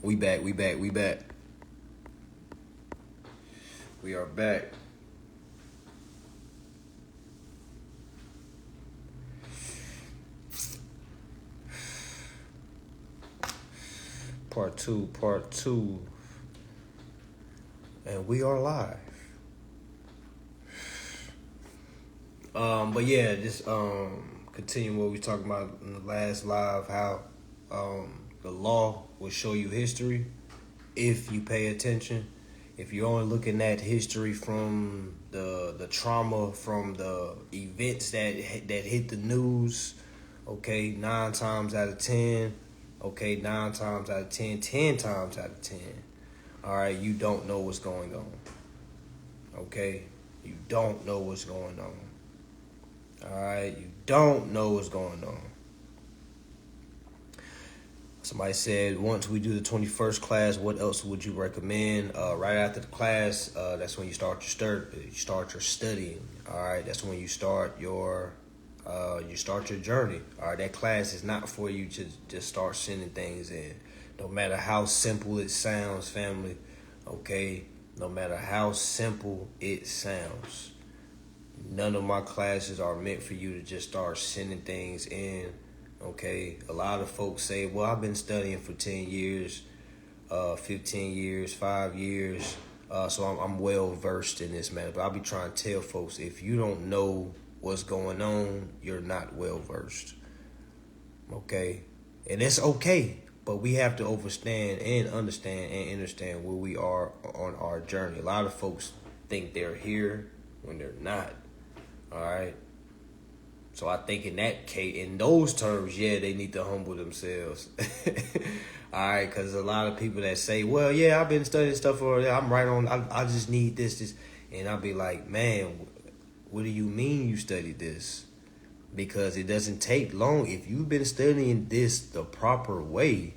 We back. We are back. Part two. And we are live. But yeah, just continuing what we talked about in the last live, how the law will show you history if you pay attention. If you're only looking at history from the trauma, from the events that hit the news, okay, 9 times out of 10, okay, 9 times out of 10, 10 times out of 10, all right, you don't know what's going on, okay, you don't know what's going on. All right, you don't know what's going on. Somebody said, once we do the 21st class, what else would you recommend? Right after the class, that's when you start your studying. All right, that's when you start your journey. All right, that class is not for you to just start sending things in. No matter how simple it sounds, family. Okay, no matter how simple it sounds. None of my classes are meant for you to just start sending things in, okay? A lot of folks say, well, I've been studying for 10 years, 15 years, 5 years, so I'm well-versed in this matter. But I'll be trying to tell folks, if you don't know what's going on, you're not well-versed, okay? And it's okay, but we have to understand where we are on our journey. A lot of folks think they're here when they're not. All right. So I think in that case, in those terms, yeah, they need to humble themselves. All right, because a lot of people that say, well, yeah, I've been studying stuff for, I'm right on, I just need this. And I'll be like, man, what do you mean you studied this? Because it doesn't take long. If you've been studying this the proper way,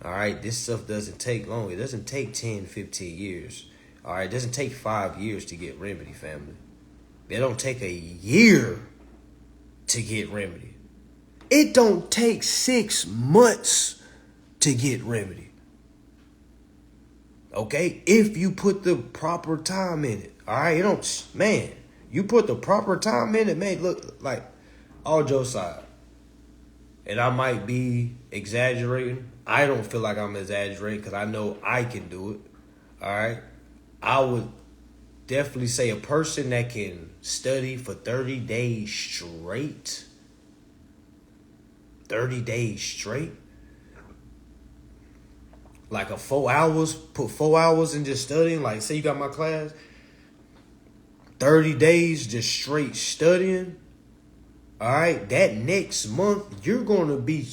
all right, this stuff doesn't take long. It doesn't take 10, 15 years. All right, it doesn't take 5 years to get remedy, family. It don't take a year to get remedy. It don't take 6 months to get remedy. Okay? If you put the proper time in it. All right? You put the proper time in it, man, look, like, all jokes aside. And I might be exaggerating. I don't feel like I'm exaggerating because I know I can do it. All right? I would definitely say a person that can study for 30 days straight, 30 days straight, like put 4 hours in just studying, like say you got my class, 30 days just straight studying, all right, that next month, you're going to be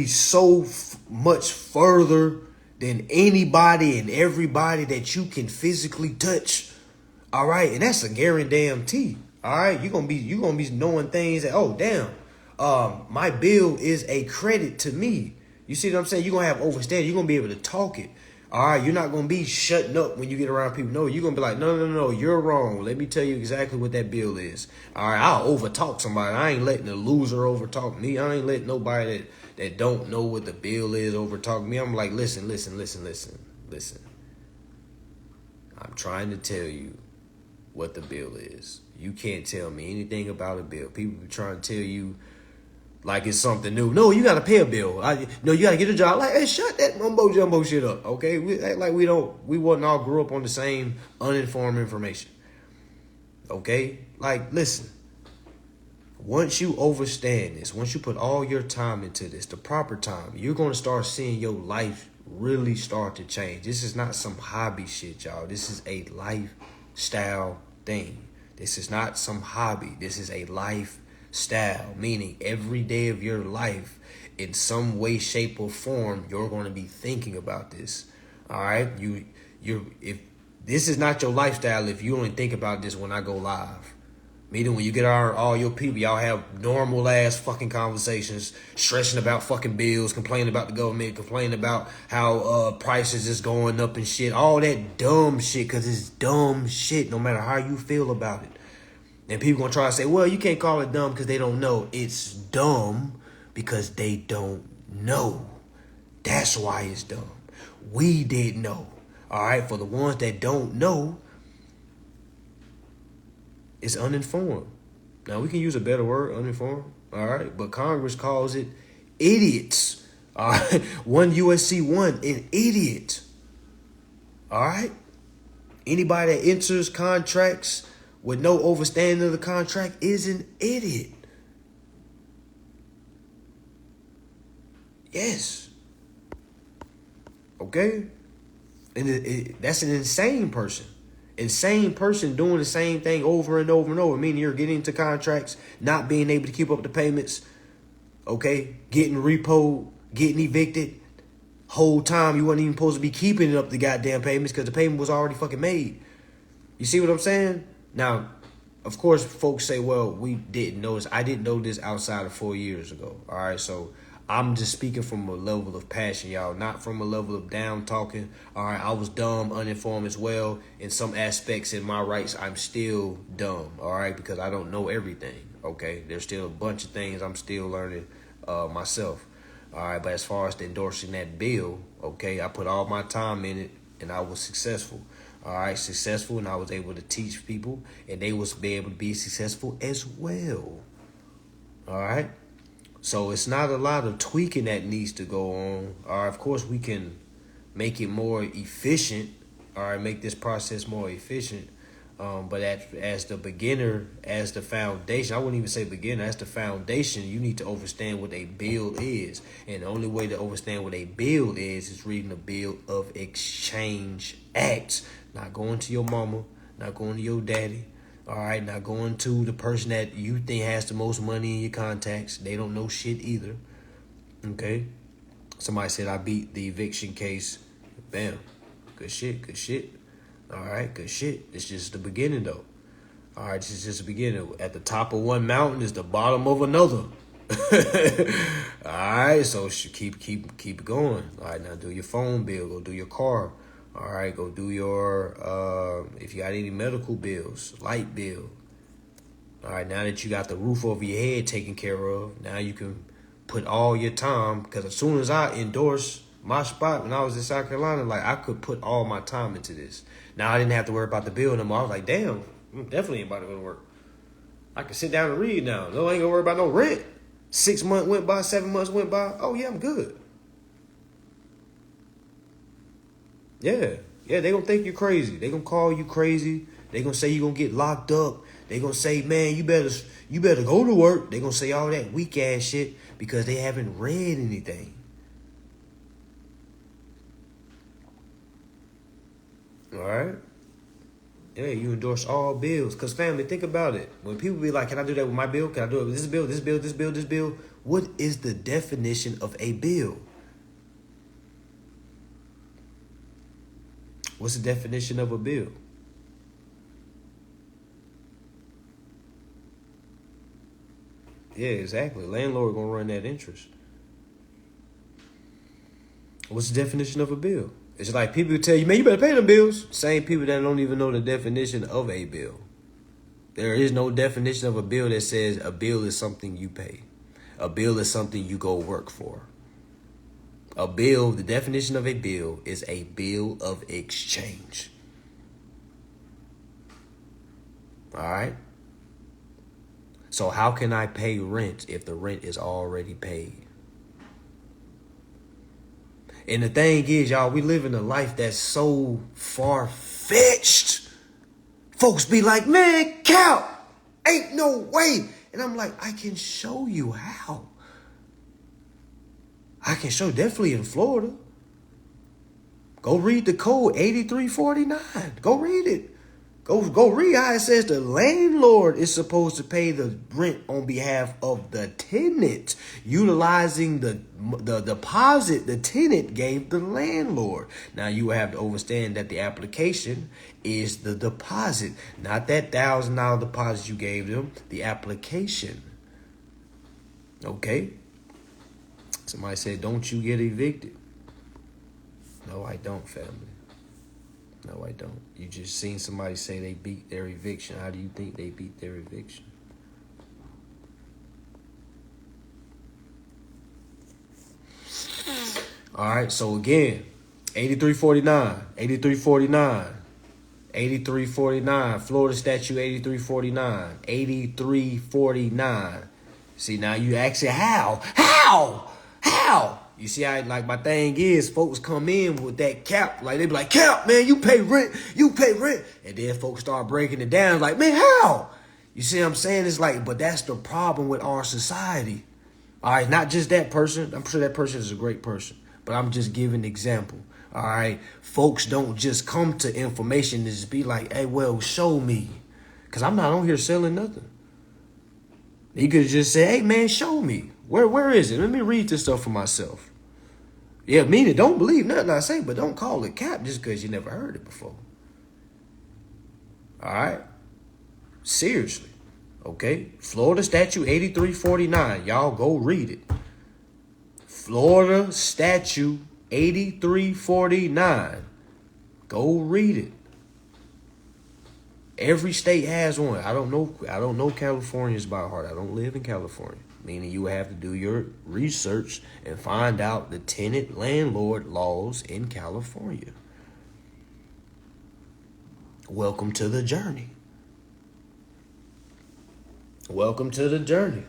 so much further than anybody and everybody that you can physically touch. All right, and that's a guarantee. All right, you're gonna be knowing things that, oh damn, my bill is a credit to me. You see what I'm saying? You're gonna have overstanding. You're gonna be able to talk it. All right, you're not gonna be shutting up when you get around people. No, you're gonna be like, no, you're wrong. Let me tell you exactly what that bill is. All right, I'll overtalk somebody. I ain't letting a loser overtalk me. I ain't letting nobody that don't know what the bill is overtalk me. I'm like, listen. I'm trying to tell you what the bill is. You can't tell me anything about a bill. People be trying to tell you like it's something new. No, you gotta pay a bill. No, you gotta get a job. Like, hey, shut that mumbo jumbo shit up, okay? We act like we wasn't all grew up on the same uninformed information, okay? Like, listen. Once you understand this, once you put all your time into this, the proper time, you're gonna start seeing your life really start to change. This is not some hobby shit, y'all. This is a lifestyle thing. This is not some hobby. This is a lifestyle, meaning every day of your life, in some way, shape, or form, you're going to be thinking about this. All right, if this is not your lifestyle, if you only think about this when I go live. Meaning when you get all your people, y'all have normal ass fucking conversations, stressing about fucking bills, complaining about the government, complaining about how prices is going up and shit. All that dumb shit, because it's dumb shit no matter how you feel about it. And people gonna try to say, well, you can't call it dumb because they don't know. It's dumb because they don't know. That's why it's dumb. We didn't know. All right, for the ones that don't know, it's uninformed. Now, we can use a better word, uninformed, all right? But Congress calls it idiots. All right? One USC 1, an idiot. All right? Anybody that enters contracts with no overstanding of the contract is an idiot. Yes. Okay? And that's an insane person. Insane person doing the same thing over and over and over. Meaning you're getting into contracts, not being able to keep up the payments. Okay? Getting repoed, getting evicted. Whole time you weren't even supposed to be keeping up the goddamn payments because the payment was already fucking made. You see what I'm saying? Now, of course, folks say, well, we didn't know this. I didn't know this outside of 4 years ago. All right, so I'm just speaking from a level of passion, y'all, not from a level of down talking. All right, I was dumb, uninformed as well. In some aspects in my rights, I'm still dumb, all right, because I don't know everything, okay? There's still a bunch of things I'm still learning myself. All right, but as far as endorsing that bill, okay, I put all my time in it and I was successful. All right, successful, and I was able to teach people and they was be able to be successful as well. All right, so it's not a lot of tweaking that needs to go on. All right, of course, we can make it more efficient. All right, make this process more efficient. But as the beginner, as the foundation, I wouldn't even say beginner, as the foundation, you need to understand what a bill is. And the only way to understand what a bill is reading the Bill of Exchange Act. Not going to your mama, not going to your daddy, all right, not going to the person that you think has the most money in your contacts. They don't know shit either, okay? Somebody said, I beat the eviction case. Bam. Good shit, good shit. All right, good shit. It's just the beginning, though. All right, this is just the beginning. At the top of one mountain is the bottom of another. All right, so keep going. All right, now do your phone bill. Go do your car. All right, go do your, if you got any medical bills, light bill. All right, now that you got the roof over your head taken care of, now you can put all your time, because as soon as I endorsed my spot when I was in South Carolina, like, I could put all my time into this. Now I didn't have to worry about the bill anymore. I was like, damn, definitely ain't about to go to work. I can sit down and read now. No, I ain't gonna worry about no rent. 6 months went by, 7 months went by. Oh yeah, I'm good. Yeah, they gonna think you're crazy. They gonna call you crazy. They gonna say you gonna get locked up. They gonna say, man, you better go to work. They gonna say all that weak ass shit because they haven't read anything. All right. Yeah, you endorse all bills. Because, family, think about it. When people be like, can I do that with my bill? Can I do it with this bill, this bill, this bill, this bill? What is the definition of a bill? What's the definition of a bill? Yeah, exactly. Landlord gonna run that interest. What's the definition of a bill? It's like people tell you, man, you better pay them bills. Same people that don't even know the definition of a bill. There is no definition of a bill that says a bill is something you pay. A bill is something you go work for. A bill, the definition of a bill is a bill of exchange. All right? So how can I pay rent if the rent is already paid? And the thing is, y'all, we live in a life that's so far-fetched. Folks be like, man, Cal, ain't no way. And I'm like, I can show you how. I can show, definitely in Florida. Go read the code 8349. Go read it. Go read how it says the landlord is supposed to pay the rent on behalf of the tenant, utilizing the deposit the tenant gave the landlord. Now you have to understand that the application is the deposit, not that $1,000 deposit you gave them. The application. Okay. Somebody said, "Don't you get evicted?" No, I don't, family. No, I don't. You just seen somebody say they beat their eviction. How do you think they beat their eviction? All right, so again, 8349, 8349, 8349, Florida statute 8349, 8349. See, now you ask it how? How? You see, like my thing is, folks come in with that cap, like they be like, cap, man, you pay rent, and then folks start breaking it down, like, man, how? You see what I'm saying? It's like, but that's the problem with our society. All right, not just that person. I'm sure that person is a great person, but I'm just giving an example. All right, folks don't just come to information and just be like, hey, well, show me, because I'm not on here selling nothing. You could just say, hey, man, show me. Where is it? Let me read this stuff for myself. Yeah, meaning don't believe nothing I say, but don't call it cap just because you never heard it before. All right? Seriously. Okay? Florida Statute 8349. Y'all go read it. Florida Statute 8349. Go read it. Every state has one. I don't know California's by heart. I don't live in California. Meaning you have to do your research and find out the tenant landlord laws in California. Welcome to the journey. Welcome to the journey.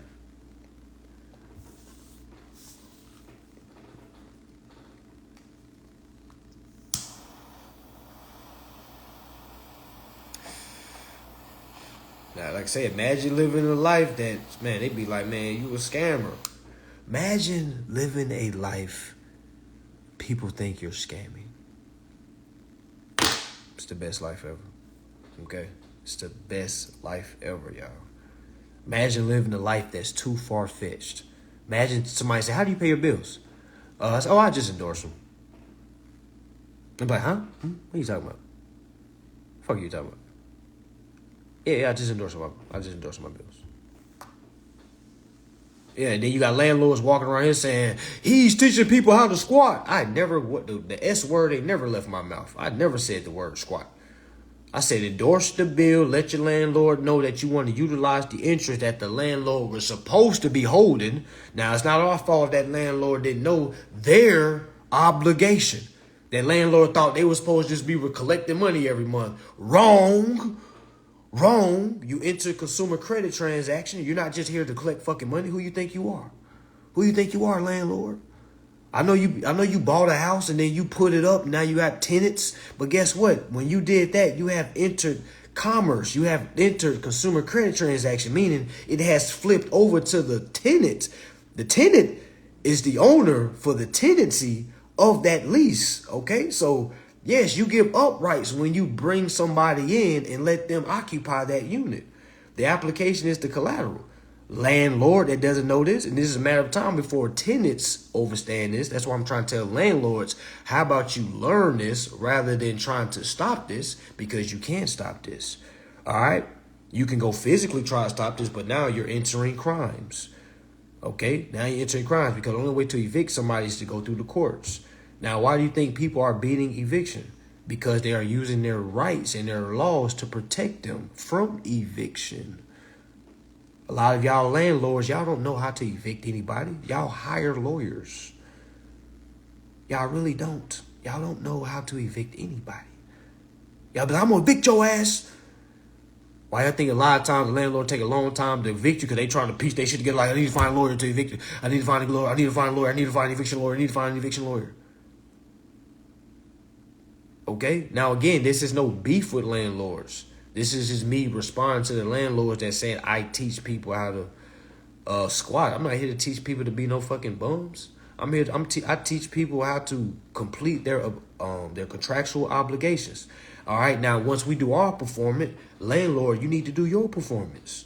Now, like I say, imagine living a life that, man, they'd be like, man, you a scammer. Imagine living a life people think you're scamming. It's the best life ever. Okay? It's the best life ever, y'all. Imagine living a life that's too far-fetched. Imagine somebody say, how do you pay your bills? I say, I just endorse them. I'm like, huh? What are you talking about? The fuck are you talking about? Yeah, I just endorse my bills. Yeah, and then you got landlords walking around here saying, he's teaching people how to squat. The S word ain't never left my mouth. I never said the word squat. I said endorse the bill, let your landlord know that you want to utilize the interest that the landlord was supposed to be holding. Now, it's not our fault that landlord didn't know their obligation. That landlord thought they were supposed to just be collecting money every month. Wrong. You enter consumer credit transaction. You're not just here to collect fucking money. Who you think you are? Who you think you are, landlord? I know you bought a house and then you put it up. Now you got tenants. But guess what? When you did that, you have entered commerce. You have entered consumer credit transaction, meaning it has flipped over to the tenant. The tenant is the owner for the tenancy of that lease. Okay, so yes, you give up rights when you bring somebody in and let them occupy that unit. The application is the collateral. Landlord that doesn't know this, and this is a matter of time before tenants understand this. That's why I'm trying to tell landlords, how about you learn this rather than trying to stop this, because you can't stop this. All right? You can go physically try to stop this, but now you're entering crimes. Okay? Now you're entering crimes because the only way to evict somebody is to go through the courts. Now, why do you think people are beating eviction? Because they are using their rights and their laws to protect them from eviction. A lot of y'all landlords, y'all don't know how to evict anybody. Y'all hire lawyers. Y'all really don't. Y'all don't know how to evict anybody. Y'all be like, I'm going to evict your ass. Why I think a lot of times the landlord take a long time to evict you because they trying to piece their shit together like, I need to find a lawyer to evict you. I need to find a lawyer. I need to find a lawyer. I need to find an eviction lawyer. I need to find an eviction lawyer. Okay? Now, again, this is no beef with landlords. This is just me responding to the landlords that said I teach people how to squat. I'm not here to teach people to be no fucking bums. I teach people how to complete their contractual obligations. All right. Now, once we do our performance, landlord, you need to do your performance.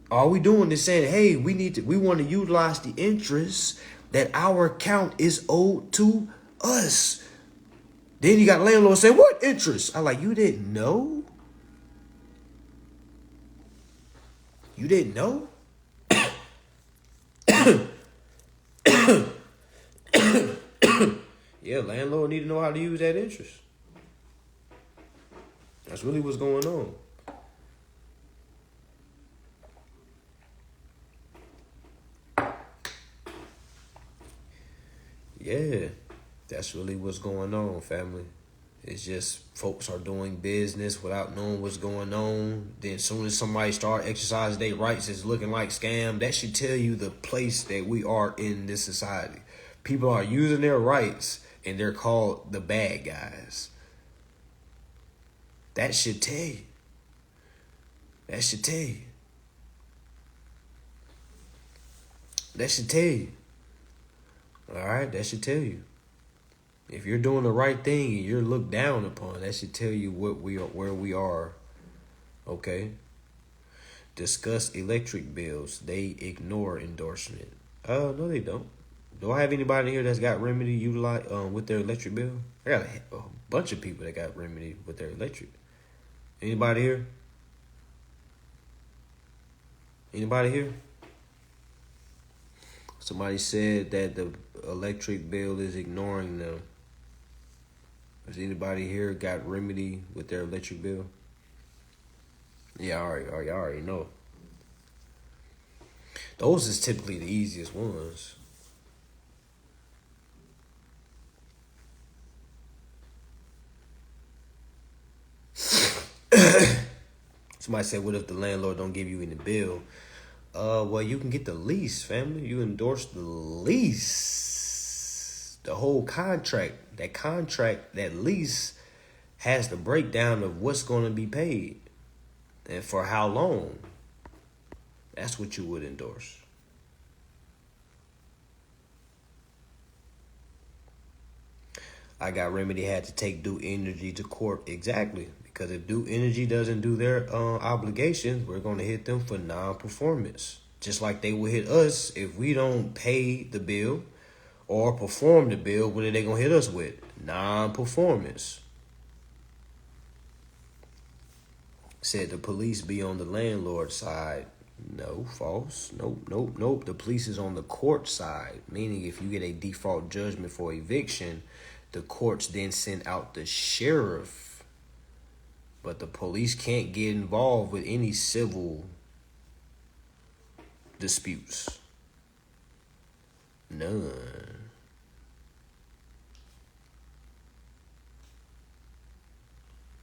All we doing is saying, hey, we want to utilize the interest that our account is owed to us. Then you got landlords saying, what interest? I'm like, you didn't know? You didn't know? Yeah, landlord need to know how to use that interest. That's really what's going on. Yeah. That's really what's going on, family. It's just folks are doing business without knowing what's going on. Then as soon as somebody start exercising their rights, it's looking like scam. That should tell you the place that we are in this society. People are using their rights and they're called the bad guys. That should tell you. That should tell you. That should tell you. Alright, that should tell you. If you're doing the right thing and you're looked down upon, that should tell you what we are, where we are. Okay. Discuss electric bills. They ignore endorsement. No, they don't. Do I have anybody here that's got remedy utilize with their electric bill? I got a bunch of people that got remedy with their electric. Anybody here? Anybody here? Somebody said that the electric bill is ignoring them. Has anybody here got remedy with their electric bill? Yeah, I already know. Those is typically the easiest ones. Somebody said, what if the landlord don't give you any bill? Well, you can get the lease, family. You endorse the lease. The whole contract. That lease has the breakdown of what's going to be paid and for how long. That's what you would endorse. I got remedy had to take Due Energy to court. Exactly. Because if Due Energy doesn't do their obligations, we're going to hit them for non-performance. Just like they will hit us if we don't pay the bill or perform the bill. What are they going to hit us with? Non-performance. Said the police be on the landlord's side. No, false. Nope. The police is on the court side. Meaning if you get a default judgment for eviction, the courts then send out the sheriff. But the police can't get involved with any civil disputes. None.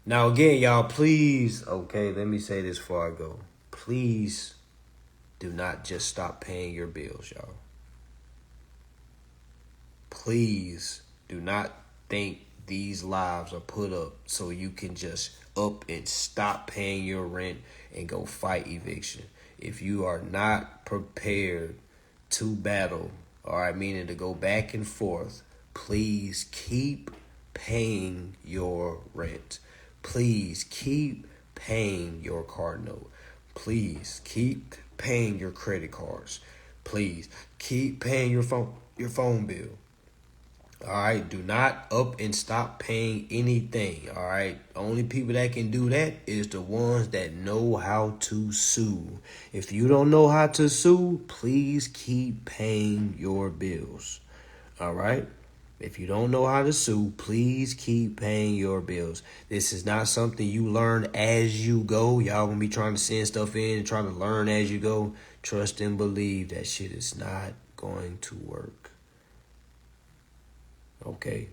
Now again, y'all, please, okay, let me say this before I go. Please do not just stop paying your bills, y'all. Please do not think these lives are put up so you can just up and stop paying your rent and go fight eviction. If you are not prepared to battle, all right, meaning to go back and forth, please keep paying your rent. Please keep paying your car note. Please keep paying your credit cards. Please keep paying your phone bill. All right, do not up and stop paying anything. All right, only people that can do that is the ones that know how to sue. If you don't know how to sue, please keep paying your bills. All right, if you don't know how to sue, please keep paying your bills. This is not something you learn as you go. Y'all gonna be trying to send stuff in and trying to learn as you go. Trust and believe that shit is not going to work. Okay.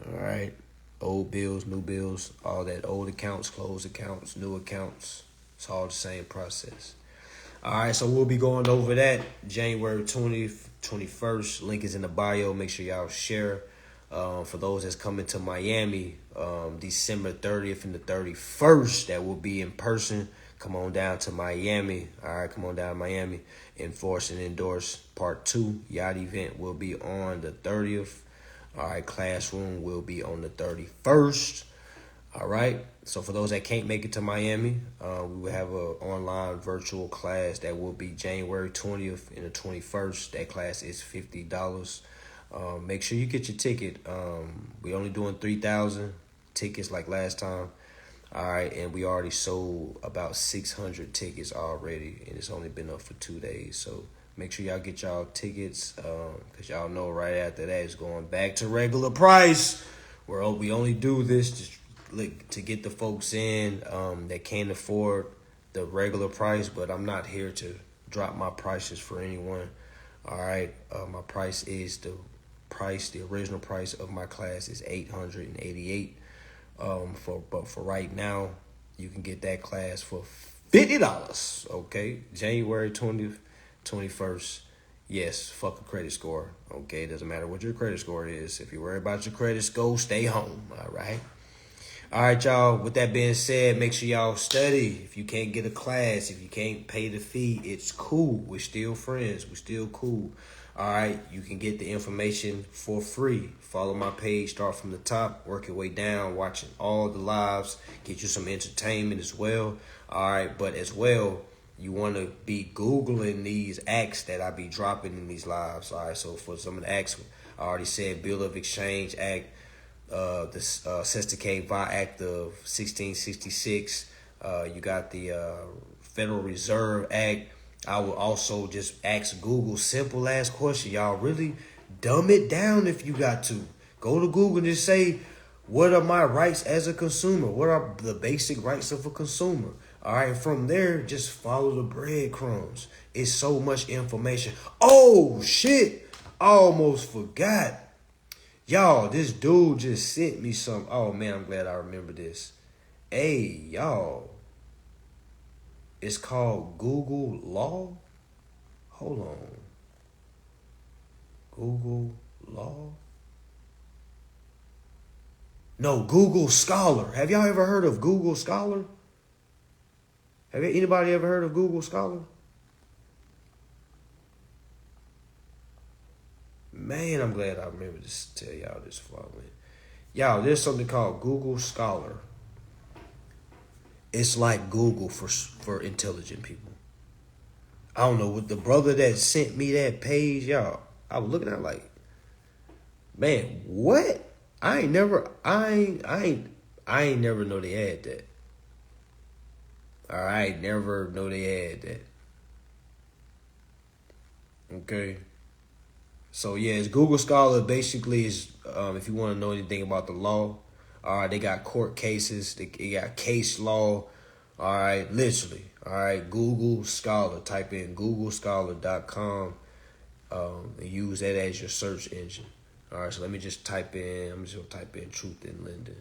All right. Old bills, new bills, all that. Old accounts, closed accounts, new accounts. It's all the same process. All right. So we'll be going over that January 20th, 21st. Link is in the bio. Make sure y'all share. For those that's coming to Miami, December 30th and the 31st, that will be in person. Come on down to Miami. All right. Come on down to Miami. Enforce and endorse part 2. Yacht event will be on the 30th. All right, classroom will be on the 31st. All right. So for those that can't make it to Miami, we will have an online virtual class that will be January 20th and the 21st. That class is $50. Make sure you get your ticket. We're only doing 3,000 tickets like last time. All right, and we already sold about 600 tickets already, and it's only been up for 2 days. So make sure y'all get y'all tickets, because y'all know right after that it's going back to regular price. We only do this to get the folks in that can't afford the regular price, but I'm not here to drop my prices for anyone. All right, my price is the price, the original price of my class is $888. But for right now, you can get that class for $50. Okay, January 20th, 21st. Yes, fuck a credit score. Okay, doesn't matter what your credit score is. If you worry about your credit score, stay home. All right. All right, y'all. With that being said, make sure y'all study. If you can't get a class, if you can't pay the fee, it's cool. We're still friends. We're still cool. All right. You can get the information for free. Follow my page. Start from the top. Work your way down. Watching all the lives. Get you some entertainment as well. All right. But as well, you want to be Googling these acts that I be dropping in these lives. All right. So for some of the acts, I already said Bill of Exchange Act. The Sesticate Vi Act of 1666. You got the Federal Reserve Act. I will also just ask Google simple ass question. Y'all really dumb it down if you got to. Go to Google and just say, what are my rights as a consumer? What are the basic rights of a consumer? All right, from there, just follow the breadcrumbs. It's so much information. Oh, shit. I almost forgot. Y'all, this dude just sent me some. Oh, man, I'm glad I remember this. Hey, y'all. It's called Google Law. Hold on. Google Law? No, Google Scholar. Have y'all ever heard of Google Scholar? Have anybody ever heard of Google Scholar? Man, I'm glad I remember to tell y'all this before I went. Y'all, there's something called Google Scholar. It's like Google for intelligent people. I don't know, with the brother that sent me that page, y'all, I was looking at it like, man, what? I ain't never know they had that. All right, never know they had that. Okay. So yeah, it's Google Scholar. Basically, is if you want to know anything about the law, all right, they got court cases, they got case law, all right, literally, all right. Google Scholar. Type in googlescholar.com and use that as your search engine. All right, so let me just type in. I'm just gonna type in truth in lending.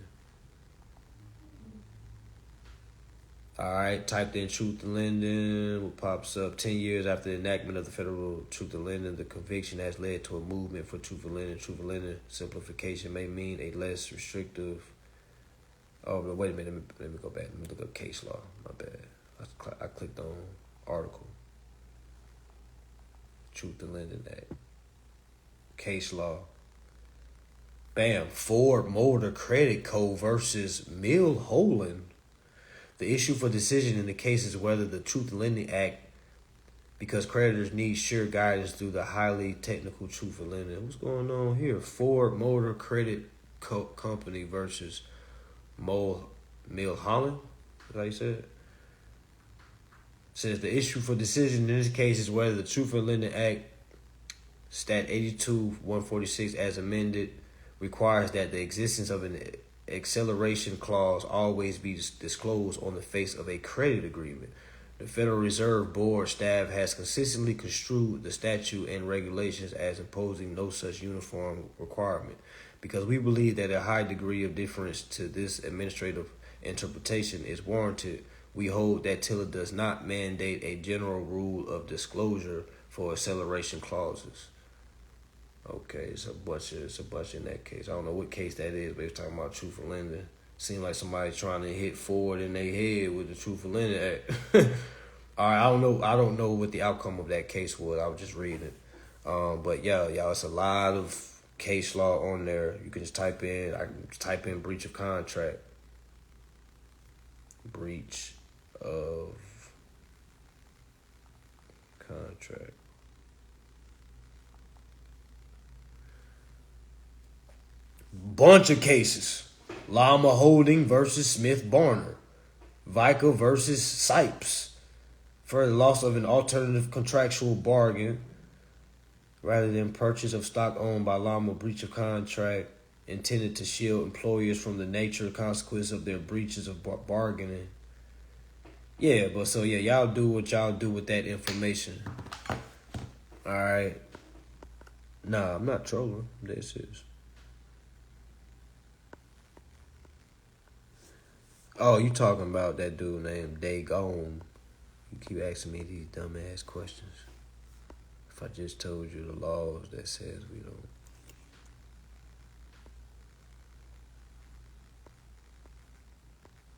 All right, typed in truth in lending. What pops up? 10 years after the enactment of the federal truth in lending, the conviction has led to a movement for truth in lending. Truth in lending simplification may mean a less restrictive. Oh, but wait a minute. Let me go back. Let me look up case law. My bad. I clicked on article. Truth in lending act. Case law. Bam. Ford Motor Credit Co. versus Milholen. The issue for decision in the case is whether the Truth in Lending Act, because creditors need sure guidance through the highly technical Truth in Lending. What's going on here? Ford Motor Credit Company versus Milholen. Is that how you said it? Says the issue for decision in this case is whether the Truth in Lending Act, Stat 82-146 as amended, requires that the existence of an acceleration clause always be disclosed on the face of a credit agreement. The Federal Reserve Board staff has consistently construed the statute and regulations as imposing no such uniform requirement. Because we believe that a high degree of difference to this administrative interpretation is warranted, we hold that TILA does not mandate a general rule of disclosure for acceleration clauses. Okay, it's a bunch in that case. I don't know what case that is, but it's talking about truth in lending. Seems like somebody trying to hit Ford in their head with the Truth in Lending Act. All right, I don't know what the outcome of that case was. I was just reading. But yeah, y'all, it's a lot of case law on there. You can just I can type in breach of contract. Breach of contract. Bunch of cases. Llama Holding versus Smith Barner. Vica versus Sipes. For the loss of an alternative contractual bargain rather than purchase of stock owned by Llama. Breach of contract intended to shield employers from the nature and consequence of their breaches of bargaining. Yeah, but so yeah, y'all do what y'all do with that information. All right. Nah, I'm not trolling. This is. Oh, you talking about that dude named Dagon? You keep asking me these dumbass questions. If I just told you the laws that says we don't.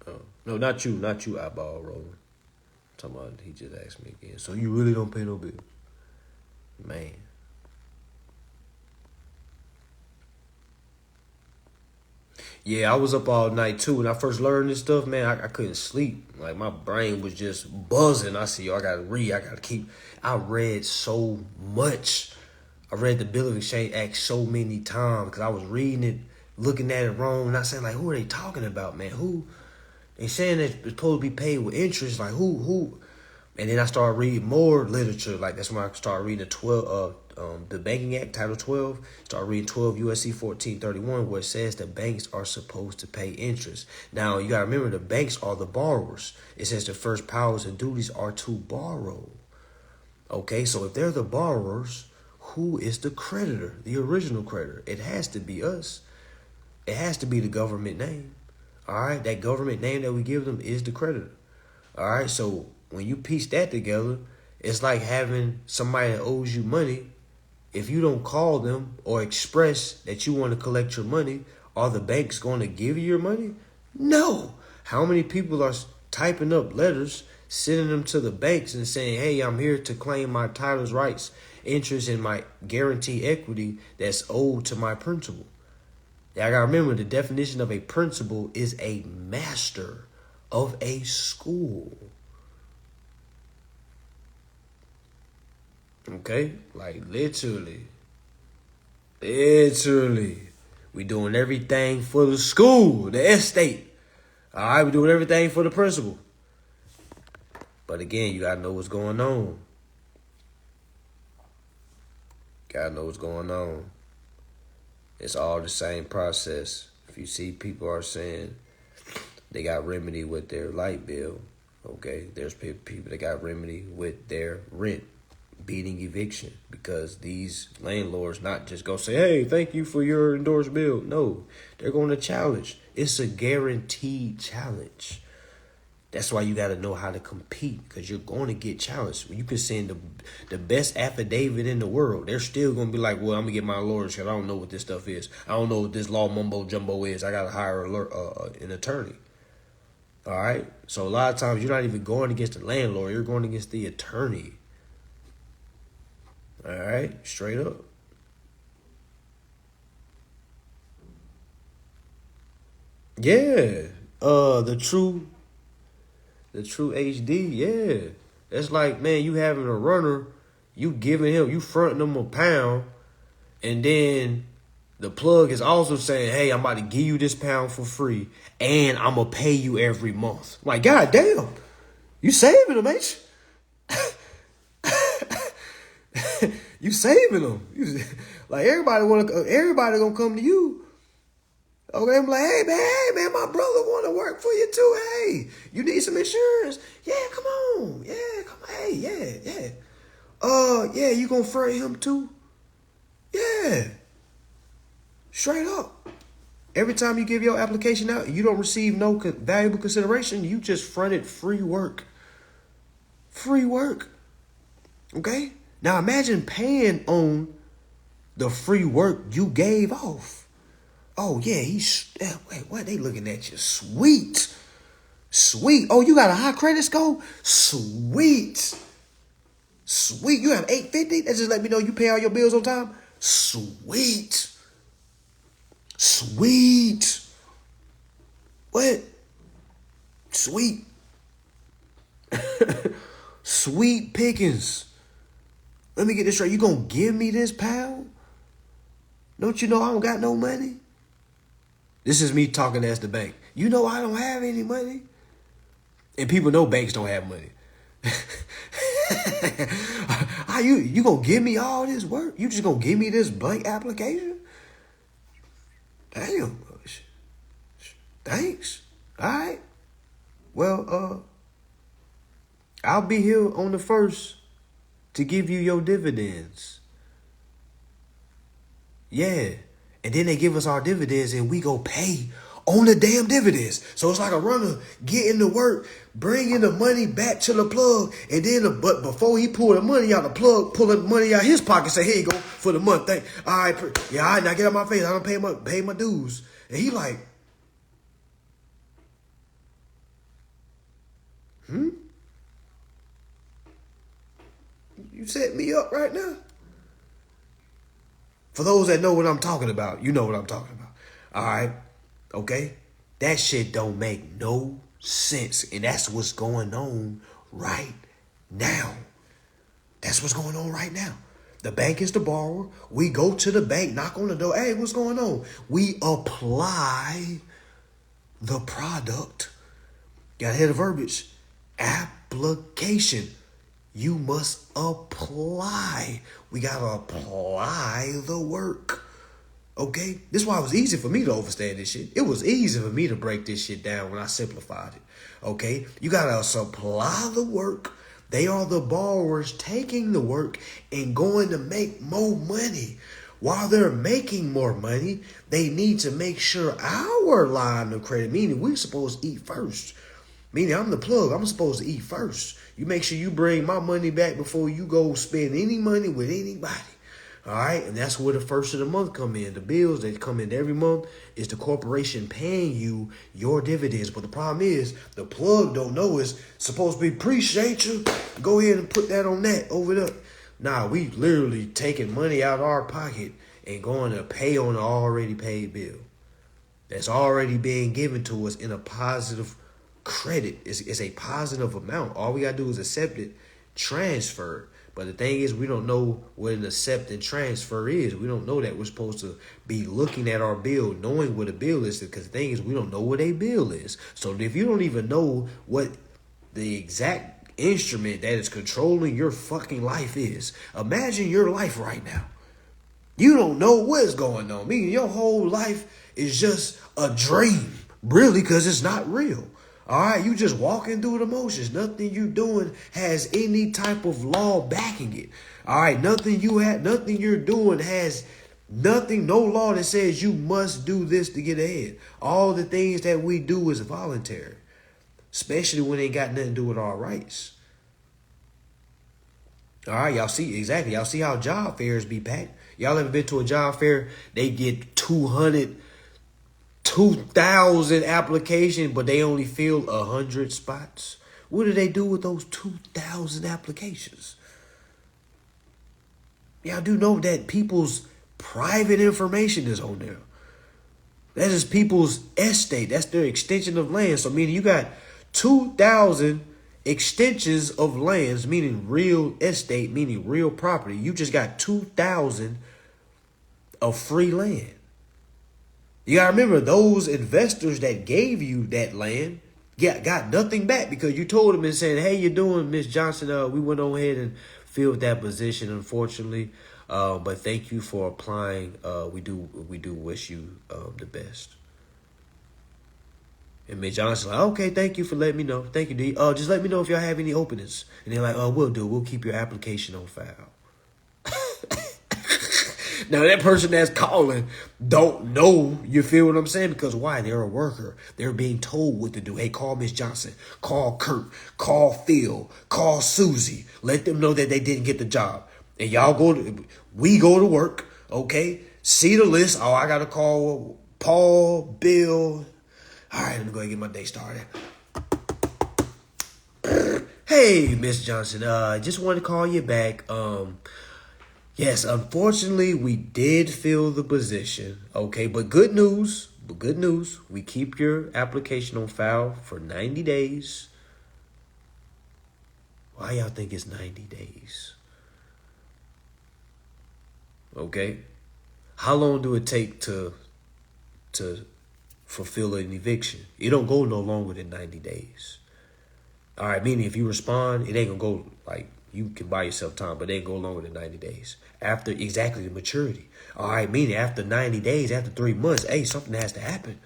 Oh. No, not you, eyeball rolling. I'm talking about he just asked me again. So you really don't pay no bill? Man. Yeah, I was up all night too. When I first learned this stuff, man, I couldn't sleep. Like my brain was just buzzing. I see, I gotta read. I gotta keep. I read so much. I read the Bill of Exchange Act so many times because I was reading it, looking at it wrong, and I said, like, who are they talking about, man? Who? They saying that it's supposed to be paid with interest. Like who? And then I started reading more literature. Like that's when I started reading the Banking Act, Title 12. Started reading 12 USC 1431, where it says that banks are supposed to pay interest. Now you gotta remember the banks are the borrowers. It says the first powers and duties are to borrow. Okay, so if they're the borrowers, who is the creditor, the original creditor? It has to be us. It has to be the government name. All right, that government name that we give them is the creditor. All right, so when you piece that together, it's like having somebody that owes you money. If you don't call them or express that you want to collect your money, are the banks going to give you your money? No. How many people are typing up letters, sending them to the banks and saying, hey, I'm here to claim my title's rights, interest, and my guarantee equity that's owed to my principal? I gotta remember the definition of a principal is a master of a school. Okay? Like literally. We doing everything for the school, the estate. Alright, we doing everything for the principal. But again, you gotta know what's going on. Gotta know what's going on. It's all the same process. If you see people are saying they got remedy with their light bill, okay, there's people that got remedy with their rent, beating eviction, because these landlords not just go say, hey, thank you for your endorsed bill. No, they're going to challenge. It's a guaranteed challenge. That's why you got to know how to compete, because you're going to get challenged. You can send the best affidavit in the world. They're still going to be like, well, I'm going to get my lawyers because I don't know what this stuff is. I don't know what this law mumbo jumbo is. I got to hire an attorney. All right? So a lot of times you're not even going against the landlord. You're going against the attorney. All right? Straight up. Yeah. The true HD, yeah. That's like, man, you having a runner, you giving him, you fronting him £1, and then the plug is also saying, hey, I'm about to give you this pound for free, and I'm going to pay you every month. Like, God damn, you saving them, ain't you? You saving them. Like, everybody gonna come to you. Okay, I'm like, hey man, my brother want to work for you too. Hey, you need some insurance? Yeah, come on. Yeah, come on. Hey, yeah. Yeah, you gonna front him too? Yeah. Straight up. Every time you give your application out, you don't receive no valuable consideration. You just fronted free work. Free work. Okay? Now imagine paying on the free work you gave off. Oh, yeah, wait, what? They looking at you. Sweet. Oh, you got a high credit score? Sweet. You have 850? That just let me know you pay all your bills on time? Sweet. What? Sweet. Sweet pickings. Let me get this straight. You gonna give me this pound? Don't you know I don't got no money? This is me talking as the bank. You know I don't have any money. And people know banks don't have money. You gonna give me all this work? You just gonna give me this blank application? Damn. Thanks. All right. Well, I'll be here on the 1st to give you your dividends. Yeah. And then they give us our dividends and we go pay on the damn dividends. So it's like a runner getting to work, bringing the money back to the plug, and then but before he pull the money out, the plug pull the money out his pocket, say, here you go for the month. All right, yeah, all right, now get out my face. I don't pay my dues. And he like, you set me up right now? For those that know what I'm talking about, you know what I'm talking about. All right. Okay? That shit don't make no sense. And that's what's going on right now. That's what's going on right now. The bank is the borrower. We go to the bank, knock on the door. Hey, what's going on? We apply the product. Gotta hear the verbiage. Application. You must apply. We gotta apply the work. Okay? This is why it was easy for me to understand this shit. It was easy for me to break this shit down when I simplified it. Okay? You gotta supply the work. They are the borrowers taking the work and going to make more money. While they're making more money, they need to make sure our line of credit, meaning we're supposed to eat first. Meaning I'm the plug. I'm supposed to eat first. You make sure you bring my money back before you go spend any money with anybody. All right? And that's where the first of the month come in. The bills that come in every month is the corporation paying you your dividends. But the problem is the plug don't know it's supposed to be appreciate you. Go ahead and put that on that over there. Nah, we literally taking money out of our pocket and going to pay on an already paid bill. That's already being given to us in a positive credit. It's a positive amount. All we got to do is accept it, transfer it. But the thing is, we don't know what an accept and transfer is. We don't know that. We're supposed to be looking at our bill, knowing what a bill is, because the thing is, we don't know what a bill is. So if you don't even know what the exact instrument that is controlling your fucking life is, imagine your life right now. You don't know what's going on. Meaning your whole life is just a dream, really, because it's not real. All right, you just walking through the motions. Nothing you doing has any type of law backing it. All right, nothing you're doing has nothing, no law that says you must do this to get ahead. All the things that we do is voluntary, especially when it ain't got nothing to do with our rights. All right, y'all see exactly. Y'all see how job fairs be packed. Y'all ever been to a job fair? They get 2,000 applications, but they only fill 100 spots. What do they do with those 2,000 applications? Y'all do know that people's private information is on there. That is people's estate. That's their extension of land. So meaning you got 2,000 extensions of lands, meaning real estate, meaning real property. You just got 2,000 of free land. You gotta remember, those investors that gave you that land got nothing back because you told them and said, "Hey, you're doing, Miss Johnson. We went on ahead and filled that position, unfortunately. But thank you for applying. We do wish you the best." And Miss Johnson like, "Okay, thank you for letting me know. Thank you, D. Just let me know if y'all have any openings." And they're like, "Oh, we'll do. We'll keep your application on file." Now, that person that's calling don't know, you feel what I'm saying? Because why? They're a worker. They're being told what to do. Hey, call Miss Johnson. Call Kurt. Call Phil. Call Susie. Let them know that they didn't get the job. And we go to work, okay? See the list. Oh, I got to call Paul, Bill. All right, let me go and get my day started. Hey, Miss Johnson, just wanted to call you back. Yes, unfortunately, we did fill the position. Okay, but good news. We keep your application on file for 90 days. Why y'all think it's 90 days? Okay. How long do it take to fulfill an eviction? It don't go no longer than 90 days. All right, meaning if you respond, it ain't gonna go like, you can buy yourself time, but it ain't go longer than 90 days. After exactly the maturity. All right, meaning after 90 days, after 3 months, hey, something has to happen.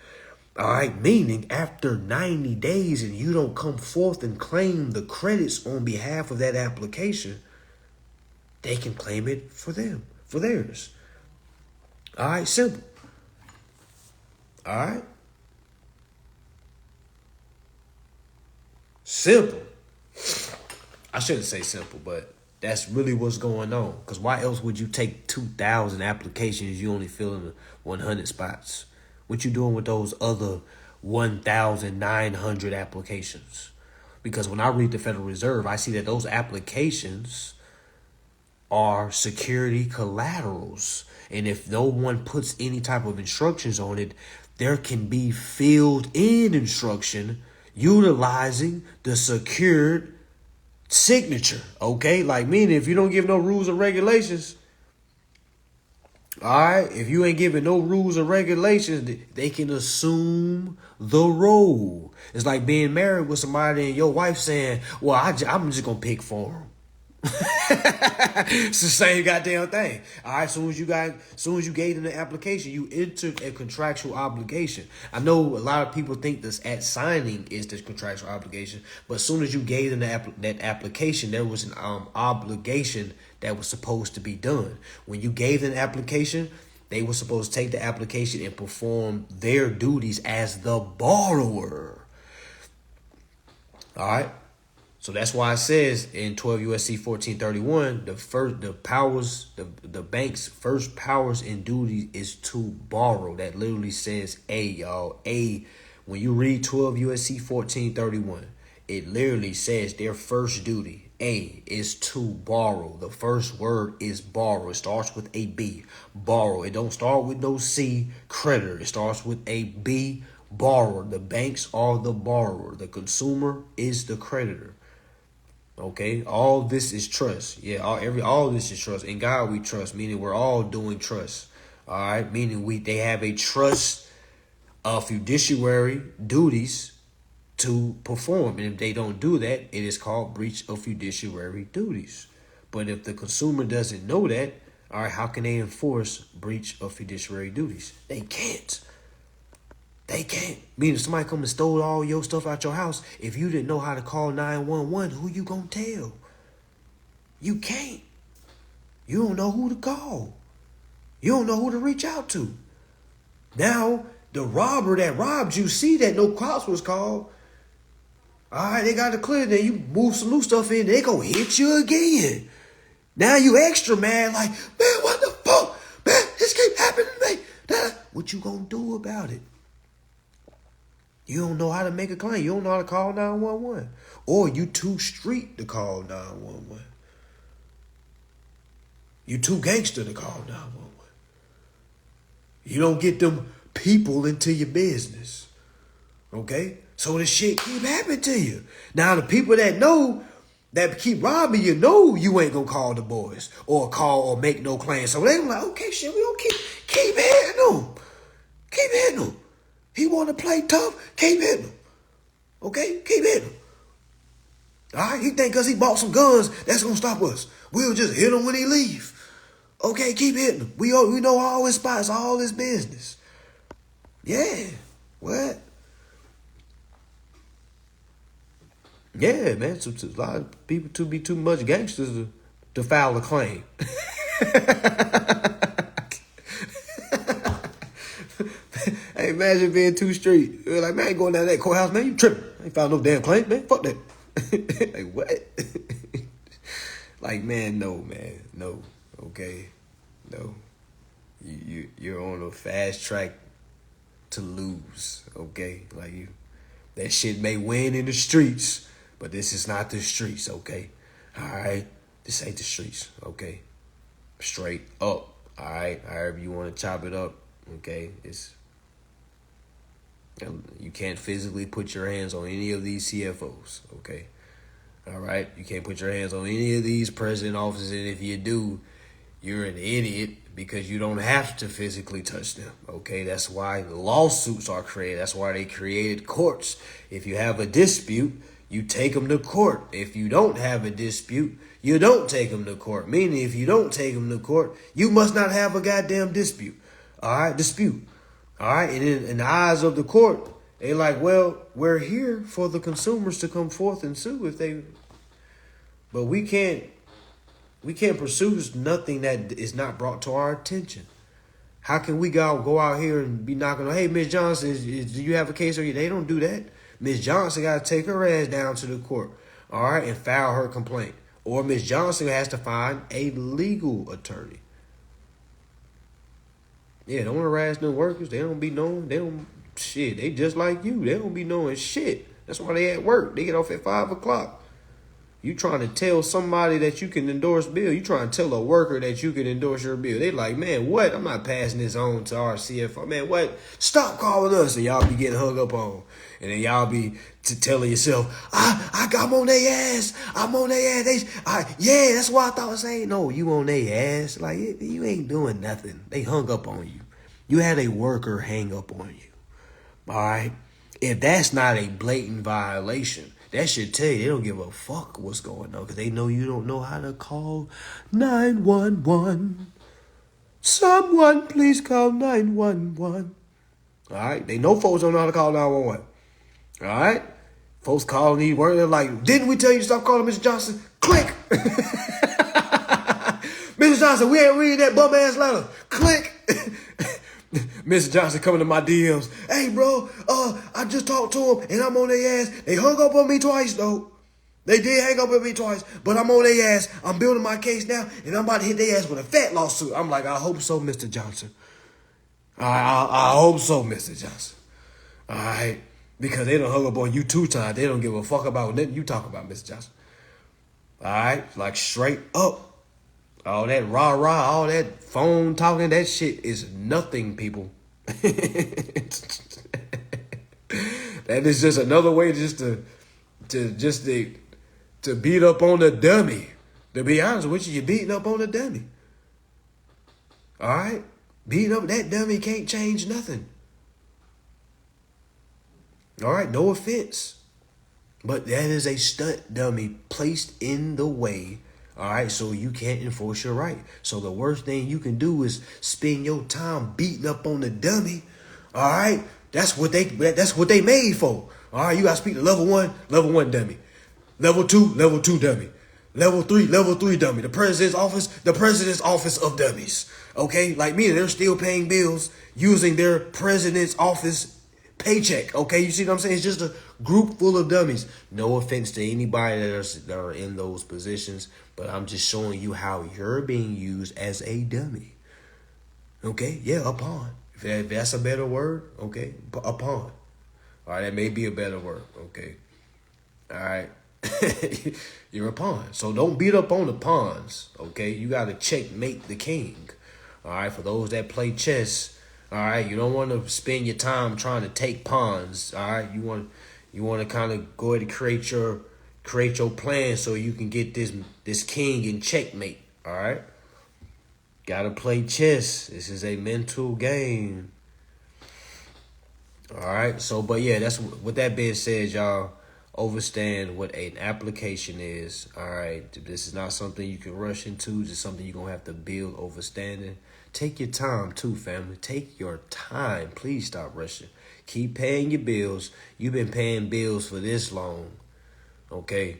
All right, meaning after 90 days and you don't come forth and claim the credits on behalf of that application, they can claim it for them, for theirs. All right, simple. All right, simple. I shouldn't say simple, but that's really what's going on. Because why else would you take 2,000 applications? You only fill in 100 spots. What you doing with those other 1,900 applications? Because when I read the Federal Reserve, I see that those applications are security collaterals. And if no one puts any type of instructions on it, there can be filled in instruction utilizing the secured signature. Okay, like meaning if you don't give no rules or regulations, all right, if you ain't giving no rules or regulations, they can assume the role. It's like being married with somebody and your wife saying, well, I'm just gonna pick for him. It's the same goddamn thing. All right, soon as you gave them the application, you entered a contractual obligation. I know a lot of people think this at signing is the contractual obligation, but as soon as you gave them that application, there was an obligation that was supposed to be done. When you gave them the application, they were supposed to take the application and perform their duties as the borrower. All right. So that's why it says in 12 USC 1431, the bank's first powers and duty is to borrow. That literally says A, y'all. A, when you read 12 USC 1431, it literally says their first duty, A, is to borrow. The first word is borrow. It starts with a B, borrow. It don't start with no C, creditor. It starts with a B, borrower. The banks are the borrower. The consumer is the creditor. Okay, all this is trust. Yeah, all this is trust. In God we trust, meaning we're all doing trust. All right, meaning they have a trust of fiduciary duties to perform, and if they don't do that, it is called breach of fiduciary duties. But if the consumer doesn't know that, all right, how can they enforce breach of fiduciary duties? They can't. They can't. Meaning somebody come and stole all your stuff out your house. If you didn't know how to call 911, who you gonna tell? You can't. You don't know who to call. You don't know who to reach out to. Now, the robber that robbed you see that no cops was called. All right, they got to clear. Then you move some new stuff in, they gonna hit you again. Now you extra mad, like, man, what the fuck? Man, this keep happening to me. What you gonna do about it? You don't know how to make a claim. You don't know how to call 911. Or you too street to call 911. You too gangster to call 911. You don't get them people into your business. Okay? So this shit keep happening to you. Now the people that know, that keep robbing you, know you ain't gonna call the boys or call or make no claim. So they like, okay, shit, we gonna keep hitting them. Keep hitting them. He want to play tough, keep hitting him. Okay? Keep hitting him. All right? He think because he bought some guns, that's going to stop us. We'll just hit him when he leave. Okay, keep hitting him. We know all his spots, all his business. Yeah. What? Yeah, man. So, a lot of people to be too much gangsters to file a claim. Hey, imagine being too street. You're like, man, I ain't going down that courthouse, man. You tripping. I ain't filed no damn claim, man. Fuck that. Like, what? Like, man, no, man. No. Okay? No. You're on a fast track to lose. Okay? Like, that shit may win in the streets, but this is not the streets, okay? All right? This ain't the streets, okay? Straight up. All right? However you want to chop it up, okay? You can't physically put your hands on any of these CFOs, okay? All right? You can't put your hands on any of these president offices, and if you do, you're an idiot because you don't have to physically touch them, okay? That's why lawsuits are created. That's why they created courts. If you have a dispute, you take them to court. If you don't have a dispute, you don't take them to court. Meaning, if you don't take them to court, you must not have a goddamn dispute. All right? Dispute. All right, and in the eyes of the court, they like, well, we're here for the consumers to come forth and sue if they, but we can't pursue nothing that is not brought to our attention. How can we go out here and be knocking on, hey, Miss Johnson, do you have a case? Or they don't do that. Miss Johnson got to take her ass down to the court, all right, and file her complaint. Or Miss Johnson has to find a legal attorney. Yeah, don't harass no workers. They don't be knowing. They don't, shit, they just like you. They don't be knowing shit. That's why they at work. They get off at 5 o'clock. You trying to tell somebody that you can endorse bill. You trying to tell a worker that you can endorse your bill. They like, man, what? I'm not passing this on to our CFO. Man, what? Stop calling us. And y'all be getting hung up on. And then y'all be telling yourself, I'm on their ass. I'm on their ass. Yeah, that's what I thought I was saying. No, you on their ass. Like, you ain't doing nothing. They hung up on you. You had a worker hang up on you. All right? If that's not a blatant violation, that should tell you they don't give a fuck what's going on because they know you don't know how to call 911. Someone please call 911. All right? They know folks don't know how to call 911. All right? Folks calling these words, they're like, didn't we tell you to stop calling Mr. Johnson? Click. Mr. Johnson, we ain't reading that bum ass letter. Click. Mr. Johnson coming to my DMs. Hey, bro, I just talked to him, and I'm on their ass. They hung up on me twice, though. They did hang up on me twice, but I'm on their ass. I'm building my case now, and I'm about to hit their ass with a fat lawsuit. I'm like, I hope so, Mr. Johnson. I hope so, Mr. Johnson. All right? Because they done hung up on you 2 times. They don't give a fuck about nothing you talk about, Mr. Johnson. All right? Like, straight up. All that rah-rah, all that phone talking, that shit is nothing, people. That is just another way to beat up on the dummy. To be honest with you, you're beating up on the dummy. All right? Beating up that dummy can't change nothing. All right? No offense. But that is a stunt dummy placed in the way. All right, so you can't enforce your right. So the worst thing you can do is spend your time beating up on the dummy. All right, that's what they made for. All right, you gotta speak to level 1 dummy, level 2 dummy, level 3 dummy. The president's office of dummies. Okay, like me, they're still paying bills using their president's office paycheck. Okay, you see what I'm saying? It's just a group full of dummies. No offense to anybody that are in those positions, but I'm just showing you how you're being used as a dummy. Okay, yeah, a pawn. If that's a better word, okay, a pawn. All right, that may be a better word. Okay, all right. You're a pawn, so don't beat up on the pawns. Okay, you got to checkmate the king. All right, for those that play chess. All right, you don't want to spend your time trying to take pawns. All right, you want to kind of go ahead and create your plan so you can get this king in checkmate. All right, gotta play chess. This is a mental game. All right, so but yeah, that's with that being said, y'all understand what an application is. All right, this is not something you can rush into. It's something you're gonna have to build understanding. Take your time too, family. Take your time. Please stop rushing. Keep paying your bills. You've been paying bills for this long. Okay?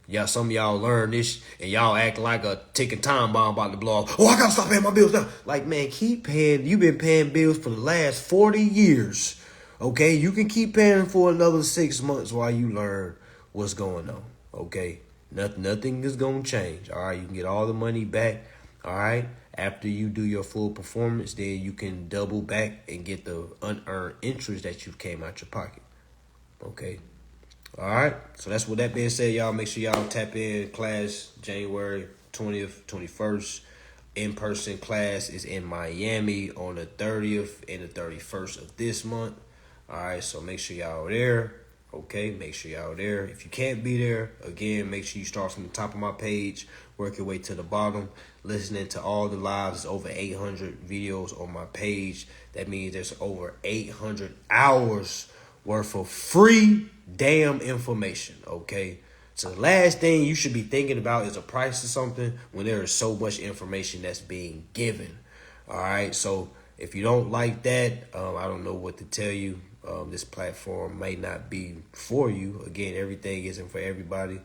Yeah, some of y'all learn this and y'all act like a ticking time bomb about to blow off. Oh, I gotta stop paying my bills now. Like, man, keep paying. You've been paying bills for the last 40 years. Okay? You can keep paying for another 6 months while you learn what's going on. Okay? Nothing is gonna change. All right? You can get all the money back. All right? After you do your full performance, then you can double back and get the unearned interest that you came out your pocket. Okay. All right. So that's what that being said, y'all. Make sure y'all tap in class January 20th, 21st. In-person class is in Miami on the 30th and the 31st of this month. All right. So make sure y'all are there. Okay, make sure y'all there. If you can't be there, again, make sure you start from the top of my page, work your way to the bottom, listening to all the lives. There's over 800 videos on my page. That means there's over 800 hours worth of free damn information, okay? So the last thing you should be thinking about is a price of something when there is so much information that's being given, all right? So if you don't like that, I don't know what to tell you. This platform may not be for you. Again, everything isn't for everybody.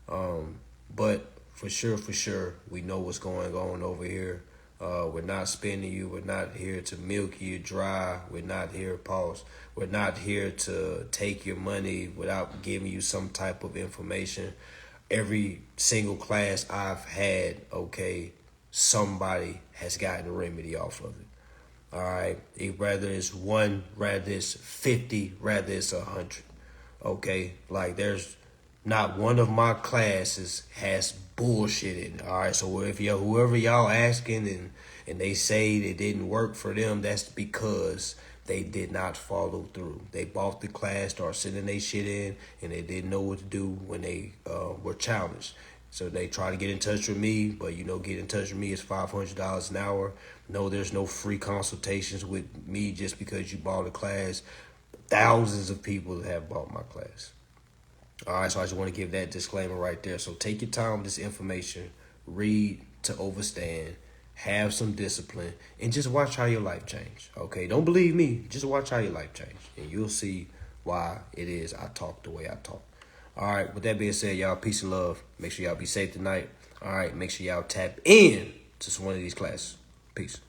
But for sure, we know what's going on over here. We're not spending you. We're not here to milk you dry. We're not here, pause. We're not here to take your money without giving you some type of information. Every single class I've had, okay, somebody has gotten a remedy off of it. All right, rather it's one, rather it's 50, rather it's 100. Okay, like there's not one of my classes has bullshit in it. All right, so if you whoever y'all asking and they say it didn't work for them, that's because they did not follow through. They bought the class, started sending their shit in, and they didn't know what to do when they were challenged. So they try to get in touch with me, but get in touch with me is $500 an hour. No, there's no free consultations with me just because you bought a class. Thousands of people have bought my class. All right, so I just want to give that disclaimer right there. So take your time with this information, read to overstand, have some discipline, and just watch how your life change. Okay, don't believe me, just watch how your life change, and you'll see why it is I talk the way I talk. All right, with that being said, y'all, peace and love. Make sure y'all be safe tonight. All right, make sure y'all tap in to one of these classes. Peace.